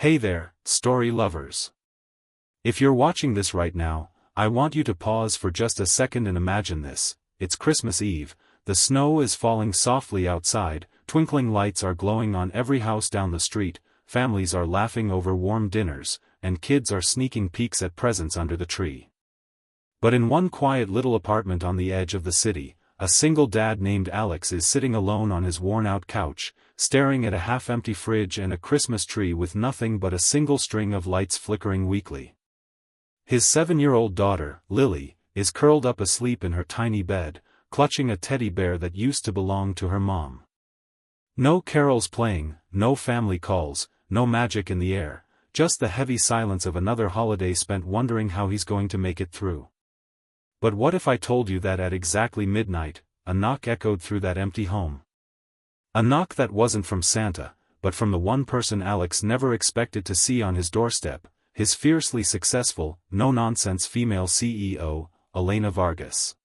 Hey there, story lovers. If you're watching this right now, I want you to pause for just a second and imagine this. It's Christmas Eve, the snow is falling softly outside, twinkling lights are glowing on every house down the street, families are laughing over warm dinners, and kids are sneaking peeks at presents under the tree. But in one quiet little apartment on the edge of the city, a single dad named Alex is sitting alone on his worn-out couch, staring at a half-empty fridge and a Christmas tree with nothing but a single string of lights flickering weakly. His 7-year-old daughter, Lily, is curled up asleep in her tiny bed, clutching a teddy bear that used to belong to her mom. No carols playing, no family calls, no magic in the air, just the heavy silence of another holiday spent wondering how he's going to make it through. But what if I told you that at exactly midnight, a knock echoed through that empty home? A knock that wasn't from Santa, but from the one person Alex never expected to see on his doorstep, his fiercely successful, no-nonsense female CEO, Elena Vargas.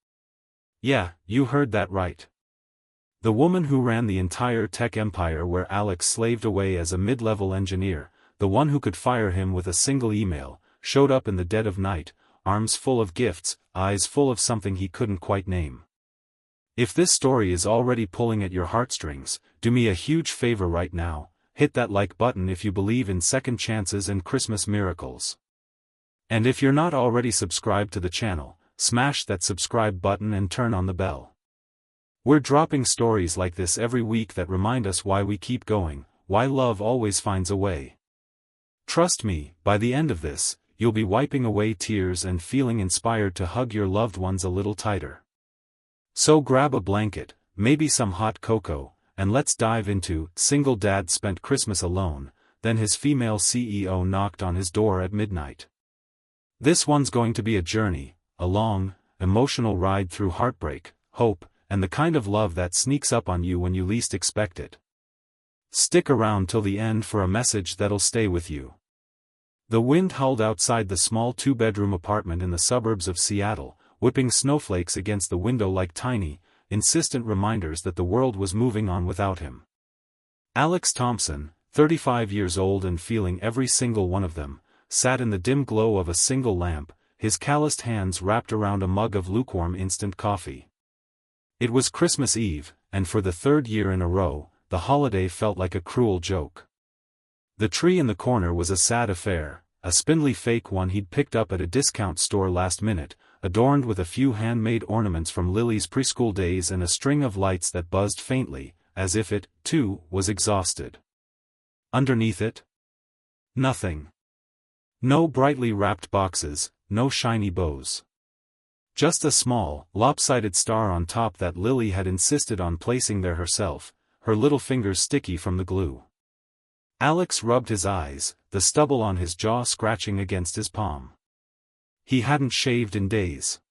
Yeah, you heard that right. The woman who ran the entire tech empire where Alex slaved away as a mid-level engineer, the one who could fire him with a single email, showed up in the dead of night, arms full of gifts, eyes full of something he couldn't quite name. If this story is already pulling at your heartstrings, do me a huge favor right now, hit that like button if you believe in second chances and Christmas miracles. And if you're not already subscribed to the channel, smash that subscribe button and turn on the bell. We're dropping stories like this every week that remind us why we keep going, why love always finds a way. Trust me, by the end of this, you'll be wiping away tears and feeling inspired to hug your loved ones a little tighter. So grab a blanket, maybe some hot cocoa, and let's dive into Single Dad Spent Christmas Alone, then his female CEO knocked on his door at midnight. This one's going to be a journey, a long, emotional ride through heartbreak, hope, and the kind of love that sneaks up on you when you least expect it. Stick around till the end for a message that'll stay with you. The wind howled outside the small 2-bedroom apartment in the suburbs of Seattle, whipping snowflakes against the window like tiny, insistent reminders that the world was moving on without him. Alex Thompson, 35 years old and feeling every single one of them, sat in the dim glow of a single lamp, his calloused hands wrapped around a mug of lukewarm instant coffee. It was Christmas Eve, and for the third year in a row, the holiday felt like a cruel joke. The tree in the corner was a sad affair, a spindly fake one he'd picked up at a discount store last minute, adorned with a few handmade ornaments from Lily's preschool days and a string of lights that buzzed faintly, as if it, too, was exhausted. Underneath it? Nothing. No brightly wrapped boxes, no shiny bows. Just a small, lopsided star on top that Lily had insisted on placing there herself, her little fingers sticky from the glue. Alex rubbed his eyes, the stubble on his jaw scratching against his palm. He hadn't shaved in days.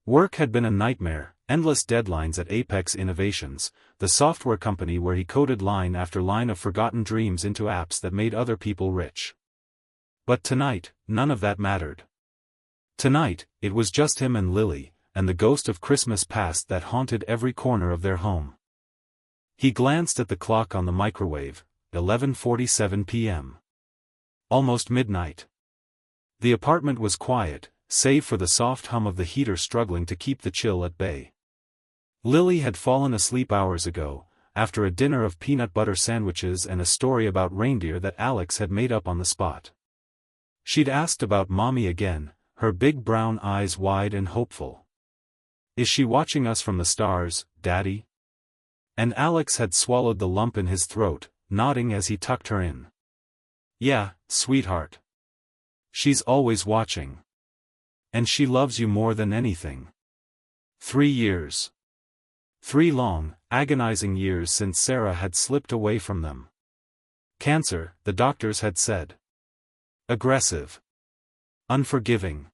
Work had been a nightmare, endless deadlines at Apex Innovations, the software company where he coded line after line of forgotten dreams into apps that made other people rich. But tonight, none of that mattered. Tonight, it was just him and Lily, and the ghost of Christmas past that haunted every corner of their home. He glanced at the clock on the microwave, 11:47 p.m. Almost midnight. The apartment was quiet, save for the soft hum of the heater struggling to keep the chill at bay. Lily had fallen asleep hours ago, after a dinner of peanut butter sandwiches and a story about reindeer that Alex had made up on the spot. She'd asked about Mommy again, her big brown eyes wide and hopeful. "Is she watching us from the stars, Daddy?" And Alex had swallowed the lump in his throat, nodding as he tucked her in. "Yeah, sweetheart. She's always watching. And she loves you more than anything." 3 years. 3 long, agonizing years since Sarah had slipped away from them. Cancer, the doctors had said. Aggressive. Unforgiving.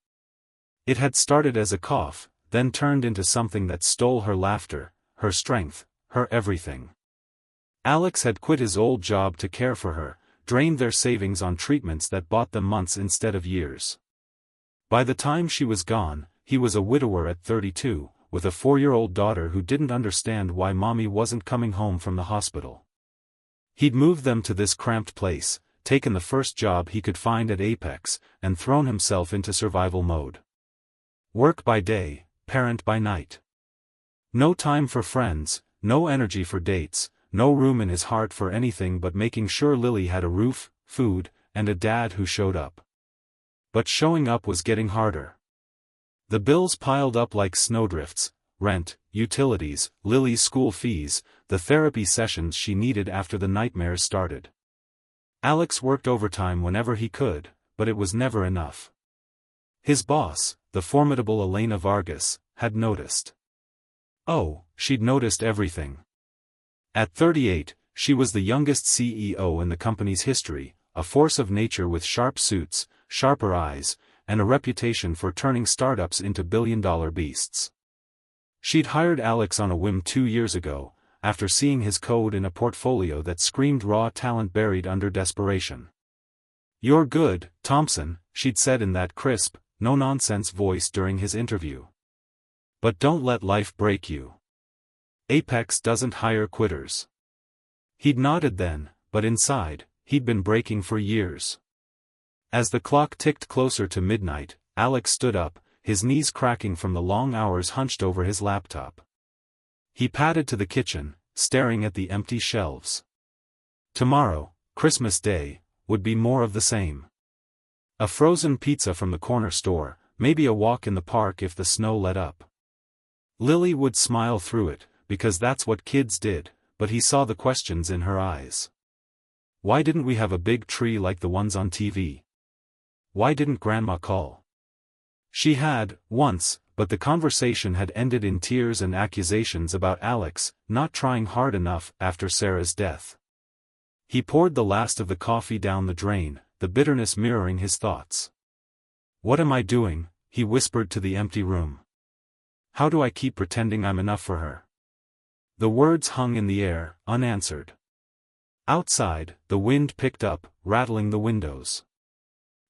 It had started as a cough, then turned into something that stole her laughter, her strength, her everything. Alex had quit his old job to care for her, drained their savings on treatments that bought them months instead of years. By the time she was gone, he was a widower at 32, with a 4-year-old daughter who didn't understand why Mommy wasn't coming home from the hospital. He'd moved them to this cramped place, taken the first job he could find at Apex, and thrown himself into survival mode. Work by day, parent by night. No time for friends, no energy for dates, no room in his heart for anything but making sure Lily had a roof, food, and a dad who showed up. But showing up was getting harder. The bills piled up like snowdrifts: rent, utilities, Lily's school fees, the therapy sessions she needed after the nightmares started. Alex worked overtime whenever he could, but it was never enough. His boss, the formidable Elena Vargas, had noticed. Oh, she'd noticed everything. At 38, she was the youngest CEO in the company's history, a force of nature with sharp suits, sharper eyes, and a reputation for turning startups into billion-dollar beasts. She'd hired Alex on a whim 2 years ago, after seeing his code in a portfolio that screamed raw talent buried under desperation. "You're good, Thompson," she'd said in that crisp, no-nonsense voice during his interview. "But don't let life break you. Apex doesn't hire quitters." He'd nodded then, but inside, he'd been breaking for years. As the clock ticked closer to midnight, Alex stood up, his knees cracking from the long hours hunched over his laptop. He padded to the kitchen, staring at the empty shelves. Tomorrow, Christmas Day, would be more of the same. A frozen pizza from the corner store, maybe a walk in the park if the snow let up. Lily would smile through it, because that's what kids did, but he saw the questions in her eyes. Why didn't we have a big tree like the ones on TV? Why didn't Grandma call? She had, once, but the conversation had ended in tears and accusations about Alex not trying hard enough after Sarah's death. He poured the last of the coffee down the drain, the bitterness mirroring his thoughts. "What am I doing?" he whispered to the empty room. "How do I keep pretending I'm enough for her?" The words hung in the air, unanswered. Outside, the wind picked up, rattling the windows.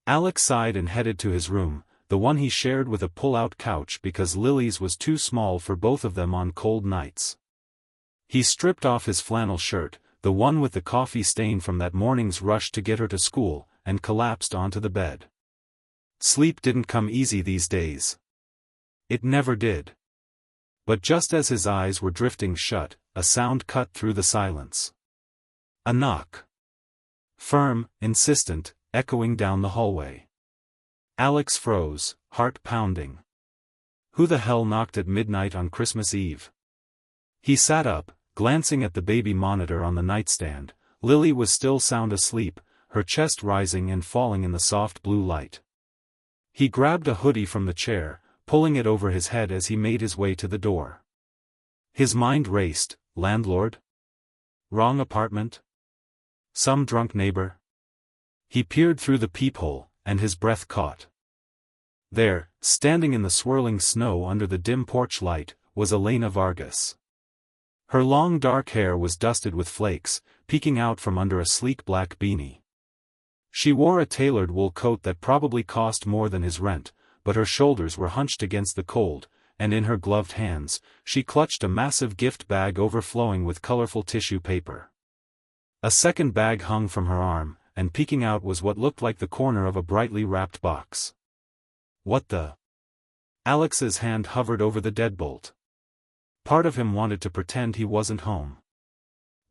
Alex sighed and headed to his room, the one he shared with a pull-out couch because Lily's was too small for both of them on cold nights. He stripped off his flannel shirt, the one with the coffee stain from that morning's rush to get her to school, and collapsed onto the bed. Sleep didn't come easy these days. It never did. But just as his eyes were drifting shut, a sound cut through the silence. A knock. Firm, insistent, echoing down the hallway. Alex froze, heart pounding. Who the hell knocked at midnight on Christmas Eve? He sat up, glancing at the baby monitor on the nightstand. Lily was still sound asleep, her chest rising and falling in the soft blue light. He grabbed a hoodie from the chair, pulling it over his head as he made his way to the door. His mind raced. Landlord? Wrong apartment? Some drunk neighbor? He peered through the peephole, and his breath caught. There, standing in the swirling snow under the dim porch light, was Elena Vargas. Her long dark hair was dusted with flakes, peeking out from under a sleek black beanie. She wore a tailored wool coat that probably cost more than his rent, but her shoulders were hunched against the cold, and in her gloved hands, she clutched a massive gift bag overflowing with colorful tissue paper. A second bag hung from her arm, and peeking out was what looked like the corner of a brightly wrapped box. What the? Alex's hand hovered over the deadbolt. Part of him wanted to pretend he wasn't home.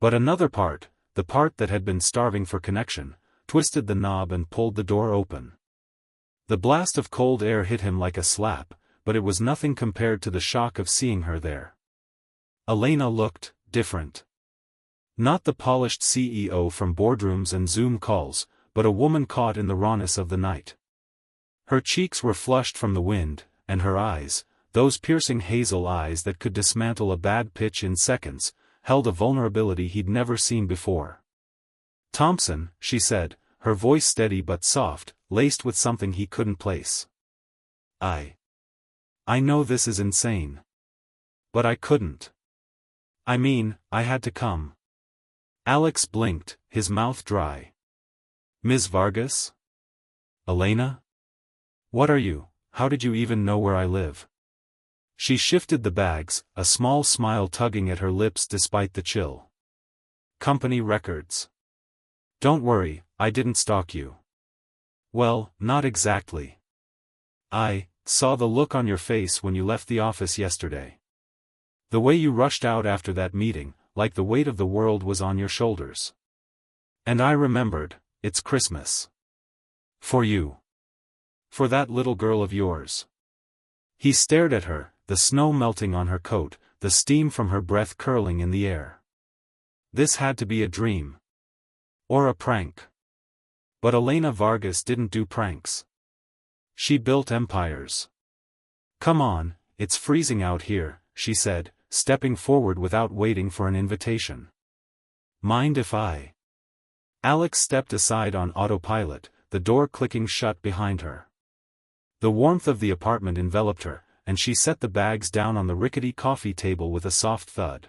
But another part, the part that had been starving for connection, twisted the knob and pulled the door open. The blast of cold air hit him like a slap, but it was nothing compared to the shock of seeing her there. Elena looked different. Not the polished CEO from boardrooms and Zoom calls, but a woman caught in the rawness of the night. Her cheeks were flushed from the wind, and her eyes, those piercing hazel eyes that could dismantle a bad pitch in seconds, held a vulnerability he'd never seen before. "Thompson," she said, her voice steady but soft, laced with something he couldn't place. I know this is insane. But I couldn't. I mean, I had to come." Alex blinked, his mouth dry. "Ms. Vargas? Elena? What are you? How did you even know where I live?" She shifted the bags, a small smile tugging at her lips despite the chill. "Company records. Don't worry, I didn't stalk you. Well, not exactly. I saw the look on your face when you left the office yesterday. The way you rushed out after that meeting, like the weight of the world was on your shoulders. And I remembered, it's Christmas. For you. For that little girl of yours. He stared at her, the snow melting on her coat, the steam from her breath curling in the air. This had to be a dream. Or a prank. But Elena Vargas didn't do pranks. She built empires. Come on, it's freezing out here, she said, stepping forward without waiting for an invitation. Mind if I? Alex stepped aside on autopilot, the door clicking shut behind her. The warmth of the apartment enveloped her, and she set the bags down on the rickety coffee table with a soft thud.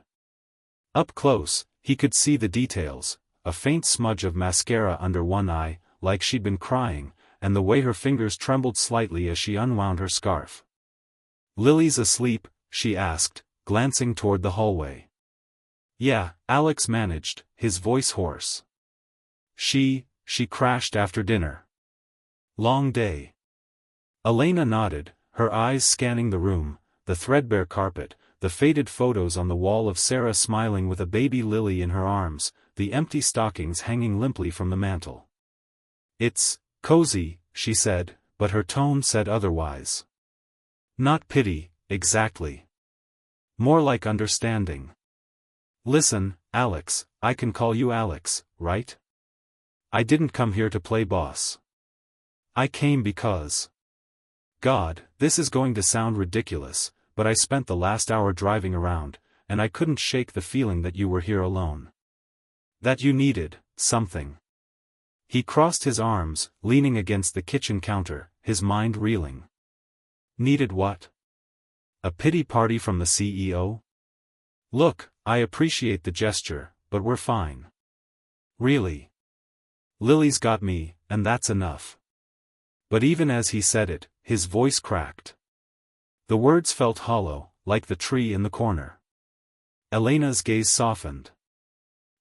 Up close, he could see the details, a faint smudge of mascara under one eye, like she'd been crying, and the way her fingers trembled slightly as she unwound her scarf. Lily's asleep, she asked, glancing toward the hallway. Yeah, Alex managed, his voice hoarse. She crashed after dinner. Long day. Elena nodded, her eyes scanning the room, the threadbare carpet, the faded photos on the wall of Sarah smiling with a baby Lily in her arms, the empty stockings hanging limply from the mantel. It's cozy, she said, but her tone said otherwise. Not pity, exactly. More like understanding. Listen, Alex, I can call you Alex, right? I didn't come here to play boss. I came because... God, this is going to sound ridiculous, but I spent the last hour driving around, and I couldn't shake the feeling that you were here alone. That you needed something. He crossed his arms, leaning against the kitchen counter, his mind reeling. Needed what? A pity party from the CEO? Look, I appreciate the gesture, but we're fine. Really. Lily's got me, and that's enough. But even as he said it, his voice cracked. The words felt hollow, like the tree in the corner. Elena's gaze softened.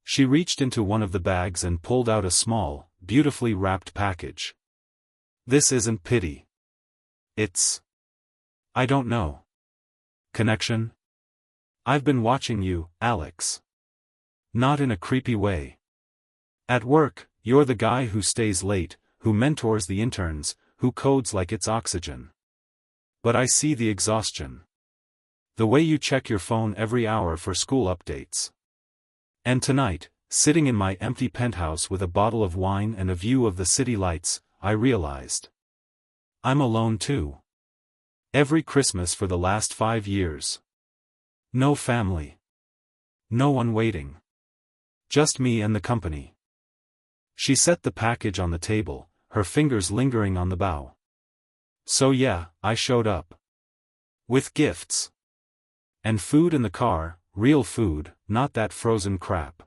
She reached into one of the bags and pulled out a small, beautifully wrapped package. This isn't pity. It's... I don't know. Connection? I've been watching you, Alex. Not in a creepy way. At work, you're the guy who stays late, who mentors the interns, who codes like it's oxygen. But I see the exhaustion. The way you check your phone every hour for school updates. And tonight, sitting in my empty penthouse with a bottle of wine and a view of the city lights, I realized. I'm alone too. Every Christmas for the last 5 years. No family. No one waiting. Just me and the company. She set the package on the table, her fingers lingering on the bow. So yeah, I showed up. With gifts. And food in the car, real food, not that frozen crap.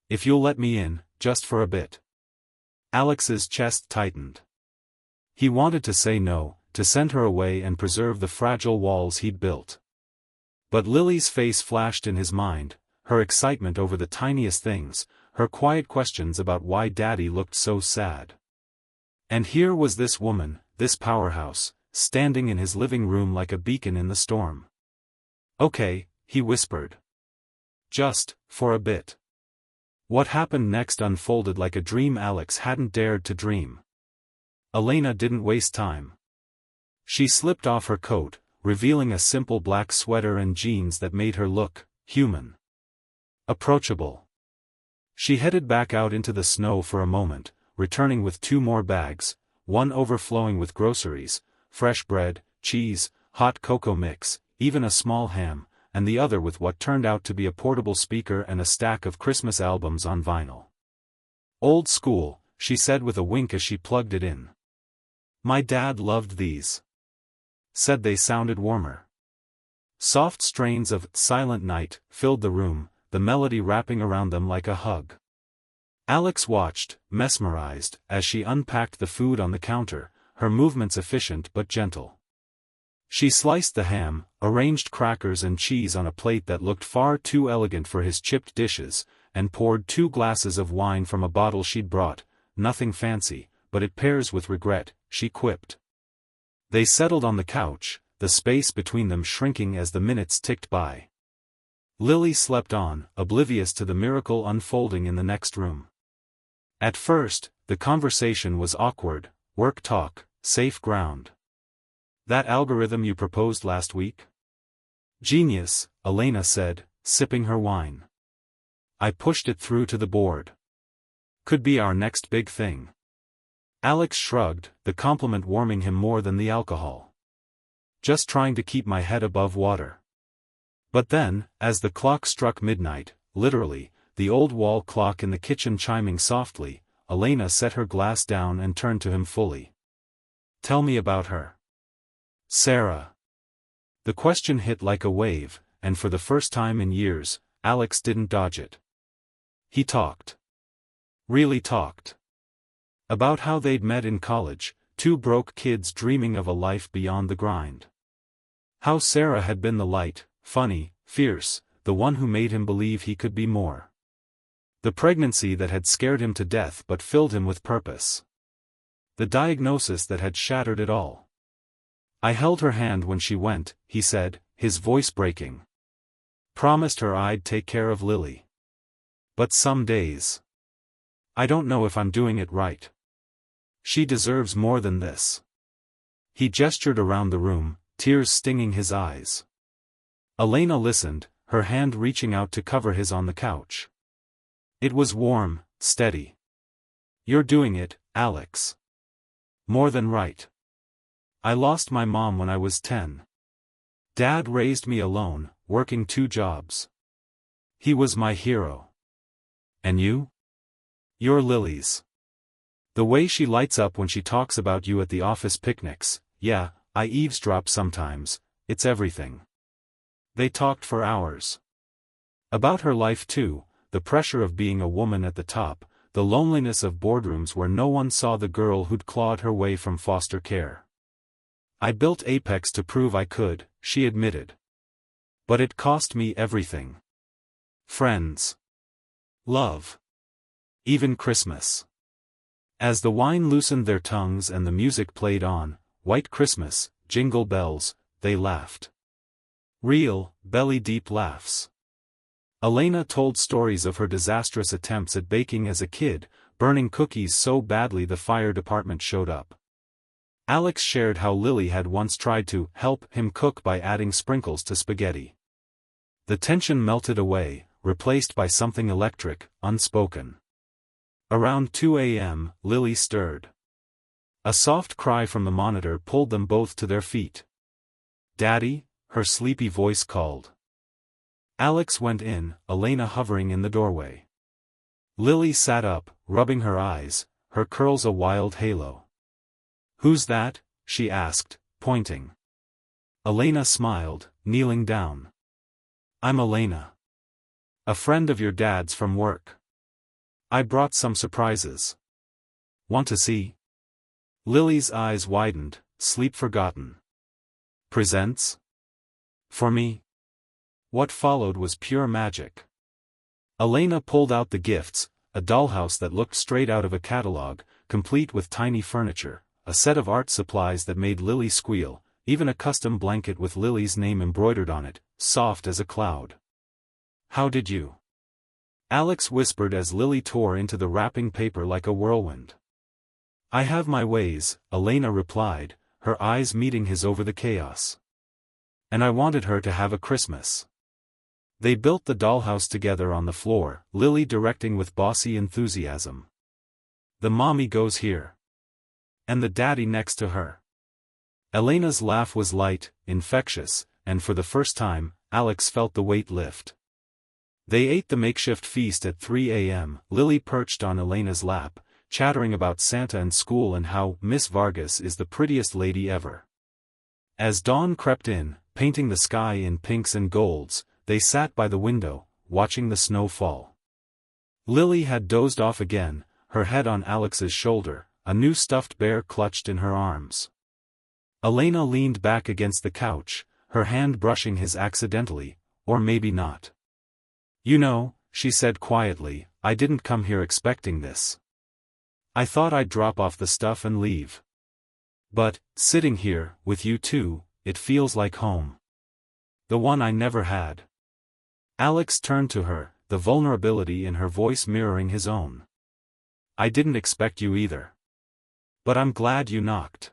If you'll let me in, just for a bit. Alex's chest tightened. He wanted to say no, to send her away and preserve the fragile walls he'd built. But Lily's face flashed in his mind, her excitement over the tiniest things, her quiet questions about why Daddy looked so sad. And here was this woman, this powerhouse, standing in his living room like a beacon in the storm. Okay, he whispered. Just, for a bit. What happened next unfolded like a dream Alex hadn't dared to dream. Elena didn't waste time. She slipped off her coat, revealing a simple black sweater and jeans that made her look human. Approachable. She headed back out into the snow for a moment, returning with 2 more bags, one overflowing with groceries, fresh bread, cheese, hot cocoa mix, even a small ham, and the other with what turned out to be a portable speaker and a stack of Christmas albums on vinyl. Old school, she said with a wink as she plugged it in. My dad loved these. Said they sounded warmer. Soft strains of Silent Night filled the room, the melody wrapping around them like a hug. Alex watched, mesmerized, as she unpacked the food on the counter, her movements efficient but gentle. She sliced the ham, arranged crackers and cheese on a plate that looked far too elegant for his chipped dishes, and poured 2 glasses of wine from a bottle she'd brought, nothing fancy, but it pairs with regret, she quipped. They settled on the couch, the space between them shrinking as the minutes ticked by. Lily slept on, oblivious to the miracle unfolding in the next room. At first, the conversation was awkward, work talk, safe ground. That algorithm you proposed last week? Genius, Elena said, sipping her wine. I pushed it through to the board. Could be our next big thing. Alex shrugged, the compliment warming him more than the alcohol. Just trying to keep my head above water. But then, as the clock struck midnight, literally, the old wall clock in the kitchen chiming softly, Elena set her glass down and turned to him fully. Tell me about her. Sarah. The question hit like a wave, and for the first time in years, Alex didn't dodge it. He talked. Really talked. About how they'd met in college, two broke kids dreaming of a life beyond the grind. How Sarah had been the light, funny, fierce, the one who made him believe he could be more. The pregnancy that had scared him to death but filled him with purpose. The diagnosis that had shattered it all. I held her hand when she went, he said, his voice breaking. Promised her I'd take care of Lily. But some days. I don't know if I'm doing it right. She deserves more than this. He gestured around the room, tears stinging his eyes. Elena listened, her hand reaching out to cover his on the couch. It was warm, steady. You're doing it, Alex. More than right. I lost my mom when I was 10. Dad raised me alone, working 2 jobs. He was my hero. And you? You're Lily's. The way she lights up when she talks about you at the office picnics, yeah, I eavesdrop sometimes, it's everything. They talked for hours. About her life too, the pressure of being a woman at the top, the loneliness of boardrooms where no one saw the girl who'd clawed her way from foster care. I built Apex to prove I could, she admitted. But it cost me everything. Friends. Love. Even Christmas. As the wine loosened their tongues and the music played on, White Christmas, Jingle Bells, they laughed. Real, belly-deep laughs. Elena told stories of her disastrous attempts at baking as a kid, burning cookies so badly the fire department showed up. Alex shared how Lily had once tried to help him cook by adding sprinkles to spaghetti. The tension melted away, replaced by something electric, unspoken. Around 2 a.m., Lily stirred. A soft cry from the monitor pulled them both to their feet. Daddy, her sleepy voice called. Alex went in, Elena hovering in the doorway. Lily sat up, rubbing her eyes, her curls a wild halo. Who's that? She asked, pointing. Elena smiled, kneeling down. I'm Elena. A friend of your dad's from work. I brought some surprises. Want to see? Lily's eyes widened, sleep forgotten. Presents? For me? What followed was pure magic. Elena pulled out the gifts, a dollhouse that looked straight out of a catalog, complete with tiny furniture, a set of art supplies that made Lily squeal, even a custom blanket with Lily's name embroidered on it, soft as a cloud. How did you? Alex whispered as Lily tore into the wrapping paper like a whirlwind. I have my ways, Elena replied, her eyes meeting his over the chaos. And I wanted her to have a Christmas. They built the dollhouse together on the floor, Lily directing with bossy enthusiasm. The mommy goes here. And the daddy next to her. Elena's laugh was light, infectious, and for the first time, Alex felt the weight lift. They ate the makeshift feast at 3 a.m., Lily perched on Elena's lap, chattering about Santa and school and how Miss Vargas is the prettiest lady ever. As dawn crept in, painting the sky in pinks and golds, they sat by the window, watching the snow fall. Lily had dozed off again, her head on Alex's shoulder, a new stuffed bear clutched in her arms. Elena leaned back against the couch, her hand brushing his accidentally, or maybe not. You know, she said quietly, I didn't come here expecting this. I thought I'd drop off the stuff and leave. But, sitting here, with you two, it feels like home. The one I never had. Alex turned to her, the vulnerability in her voice mirroring his own. I didn't expect you either. But I'm glad you knocked.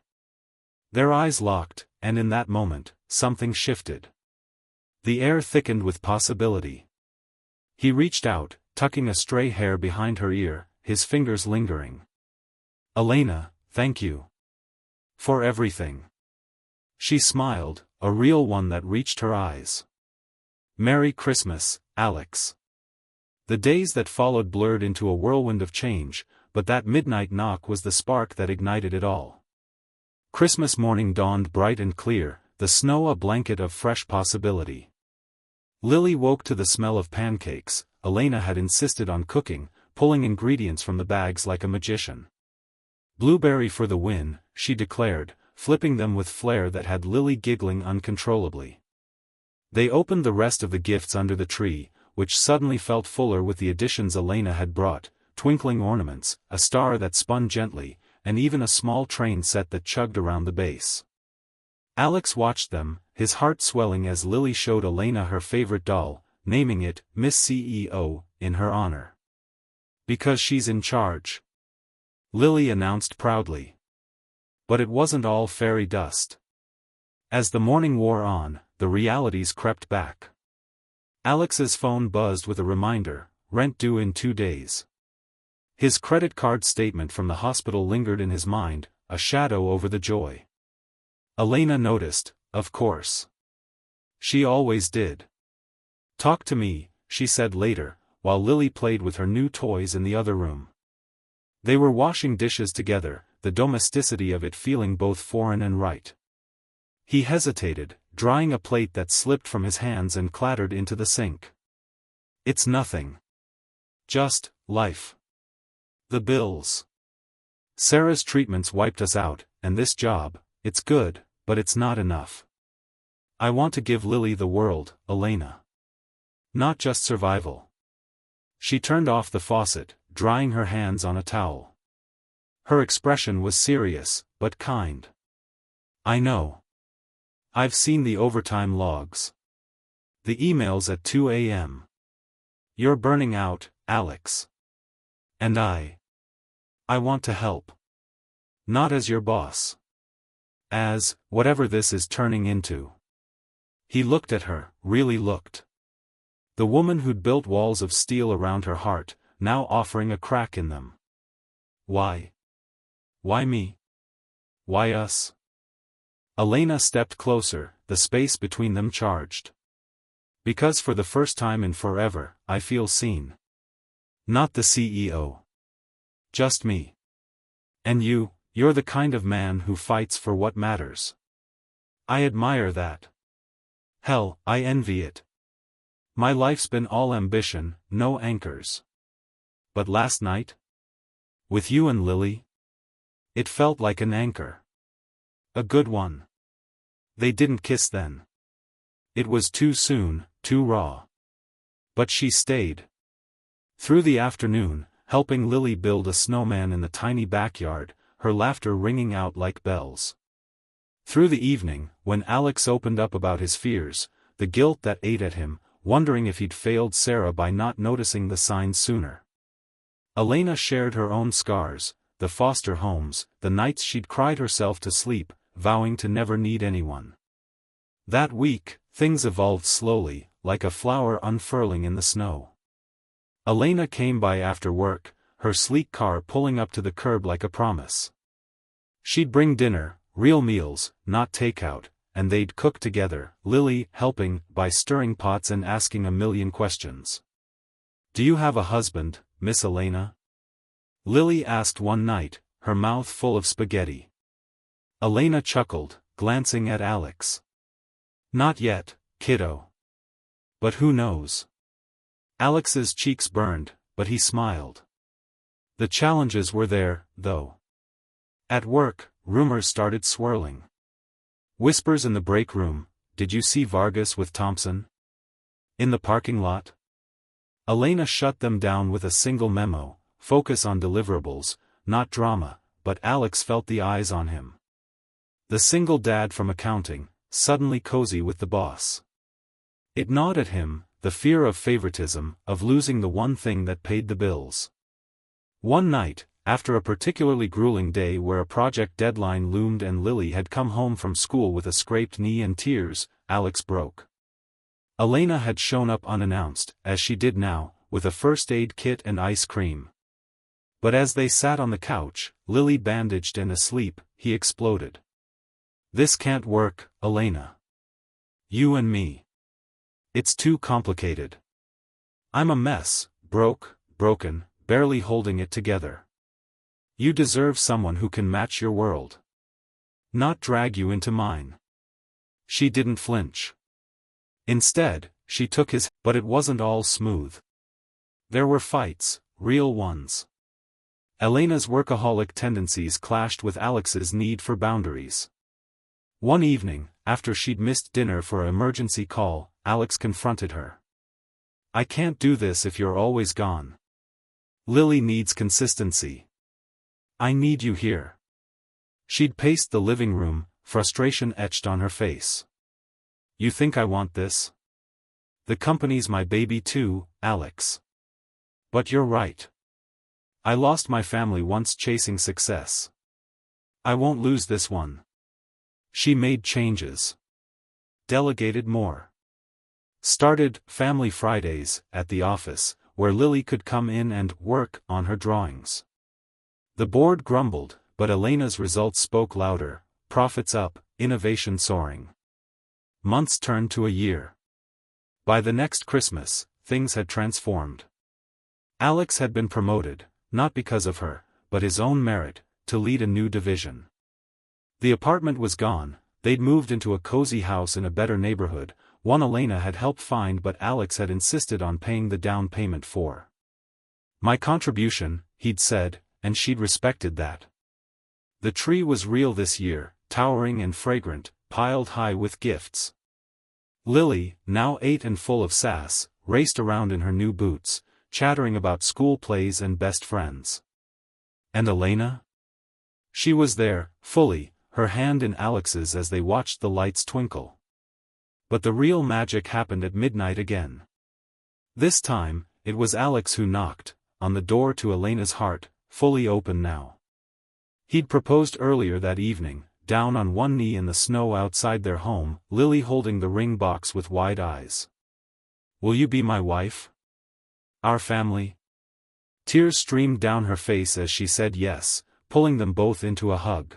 Their eyes locked, and in that moment, something shifted. The air thickened with possibility. He reached out, tucking a stray hair behind her ear, his fingers lingering. Elena, thank you. For everything. She smiled, a real one that reached her eyes. Merry Christmas, Alex. The days that followed blurred into a whirlwind of change, but that midnight knock was the spark that ignited it all. Christmas morning dawned bright and clear, the snow a blanket of fresh possibility. Lily woke to the smell of pancakes. Elena had insisted on cooking, pulling ingredients from the bags like a magician. Blueberry for the win, she declared, flipping them with flair that had Lily giggling uncontrollably. They opened the rest of the gifts under the tree, which suddenly felt fuller with the additions Elena had brought, twinkling ornaments, a star that spun gently, and even a small train set that chugged around the base. Alex watched them, his heart swelling as Lily showed Elena her favorite doll, naming it Miss CEO, in her honor. Because she's in charge. Lily announced proudly. But it wasn't all fairy dust. As the morning wore on, the realities crept back. Alex's phone buzzed with a reminder, rent due in 2 days. His credit card statement from the hospital lingered in his mind, a shadow over the joy. Elena noticed, of course. She always did. Talk to me, she said later, while Lily played with her new toys in the other room. They were washing dishes together, the domesticity of it feeling both foreign and right. He hesitated, drying a plate that slipped from his hands and clattered into the sink. It's nothing. Just, life. The bills. Sarah's treatments wiped us out, and this job, it's good, but it's not enough. I want to give Lily the world, Elena. Not just survival. She turned off the faucet, drying her hands on a towel. Her expression was serious, but kind. I know. I've seen the overtime logs. The emails at 2 a.m. You're burning out, Alex. And I want to help. Not as your boss. As, whatever this is turning into. He looked at her, really looked. The woman who'd built walls of steel around her heart, now offering a crack in them. Why? Why me? Why us? Elena stepped closer, the space between them charged. Because for the first time in forever, I feel seen. Not the CEO. Just me. And you're the kind of man who fights for what matters. I admire that. Hell, I envy it. My life's been all ambition, no anchors. But last night? With you and Lily? It felt like an anchor. A good one. They didn't kiss then. It was too soon, too raw. But she stayed. Through the afternoon, helping Lily build a snowman in the tiny backyard, her laughter ringing out like bells. Through the evening, when Alex opened up about his fears, the guilt that ate at him, wondering if he'd failed Sarah by not noticing the signs sooner. Elena shared her own scars, the foster homes, the nights she'd cried herself to sleep, vowing to never need anyone. That week, things evolved slowly, like a flower unfurling in the snow. Elena came by after work, her sleek car pulling up to the curb like a promise. She'd bring dinner, real meals, not takeout, and they'd cook together, Lily helping by stirring pots and asking a million questions. Do you have a husband, Miss Elena? Lily asked one night, her mouth full of spaghetti. Elena chuckled, glancing at Alex. Not yet, kiddo. But who knows? Alex's cheeks burned, but he smiled. The challenges were there, though. At work, rumors started swirling. Whispers in the break room, did you see Vargas with Thompson? In the parking lot? Elena shut them down with a single memo, focus on deliverables, not drama, but Alex felt the eyes on him. The single dad from accounting, suddenly cozy with the boss. It gnawed at him, the fear of favoritism, of losing the one thing that paid the bills. One night, after a particularly grueling day where a project deadline loomed and Lily had come home from school with a scraped knee and tears, Alex broke. Elena had shown up unannounced, as she did now, with a first aid kit and ice cream. But as they sat on the couch, Lily bandaged and asleep, he exploded. "This can't work, Elena. You and me. It's too complicated. I'm a mess, broken, barely holding it together. You deserve someone who can match your world. Not drag you into mine." She didn't flinch. Instead, she took his, but it wasn't all smooth. There were fights, real ones. Elena's workaholic tendencies clashed with Alex's need for boundaries. One evening, after she'd missed dinner for an emergency call, Alex confronted her. "I can't do this if you're always gone. Lily needs consistency. I need you here." She'd paced the living room, frustration etched on her face. "You think I want this? The company's my baby too, Alex. But you're right. I lost my family once chasing success. I won't lose this one." She made changes. Delegated more. Started Family Fridays at the office, where Lily could come in and work on her drawings. The board grumbled, but Elena's results spoke louder, profits up, innovation soaring. Months turned to a year. By the next Christmas, things had transformed. Alex had been promoted, not because of her, but his own merit, to lead a new division. The apartment was gone, they'd moved into a cozy house in a better neighborhood, one Elena had helped find but Alex had insisted on paying the down payment for. "My contribution," he'd said, and she'd respected that. The tree was real this year, towering and fragrant, piled high with gifts. Lily, now 8 and full of sass, raced around in her new boots, chattering about school plays and best friends. And Elena? She was there, fully, her hand in Alex's as they watched the lights twinkle. But the real magic happened at midnight again. This time, it was Alex who knocked, on the door to Elena's heart, fully open now. He'd proposed earlier that evening, down on one knee in the snow outside their home, Lily holding the ring box with wide eyes. "Will you be my wife? Our family?" Tears streamed down her face as she said yes, pulling them both into a hug.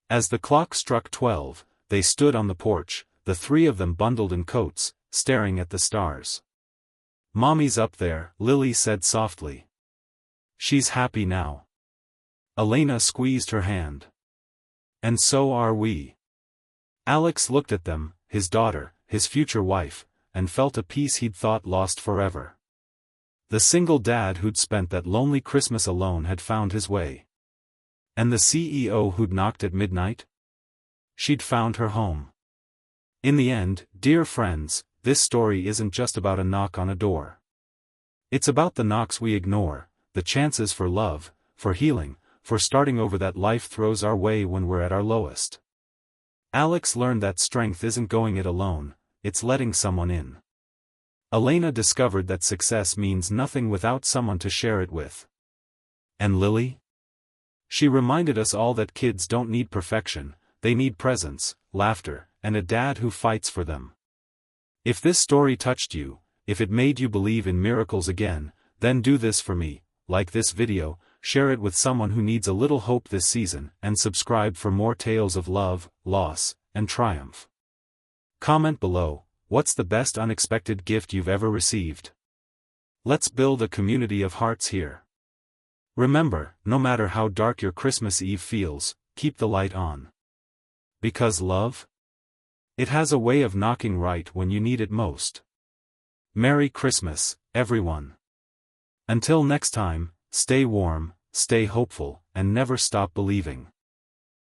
As the clock struck 12, they stood on the porch, the three of them bundled in coats, staring at the stars. "Mommy's up there," Lily said softly. "She's happy now." Elena squeezed her hand. "And so are we." Alex looked at them, his daughter, his future wife, and felt a peace he'd thought lost forever. The single dad who'd spent that lonely Christmas alone had found his way. And the CEO who'd knocked at midnight? She'd found her home. In the end, dear friends, this story isn't just about a knock on a door. It's about the knocks we ignore, the chances for love, for healing, for starting over that life throws our way when we're at our lowest. Alex learned that strength isn't going it alone, it's letting someone in. Elena discovered that success means nothing without someone to share it with. And Lily? She reminded us all that kids don't need perfection, they need presence, laughter, and a dad who fights for them. If this story touched you, if it made you believe in miracles again, then do this for me, like this video, share it with someone who needs a little hope this season, and subscribe for more tales of love, loss, and triumph. Comment below, what's the best unexpected gift you've ever received? Let's build a community of hearts here. Remember, no matter how dark your Christmas Eve feels, keep the light on. Because love? It has a way of knocking right when you need it most. Merry Christmas, everyone. Until next time, stay warm, stay hopeful, and never stop believing.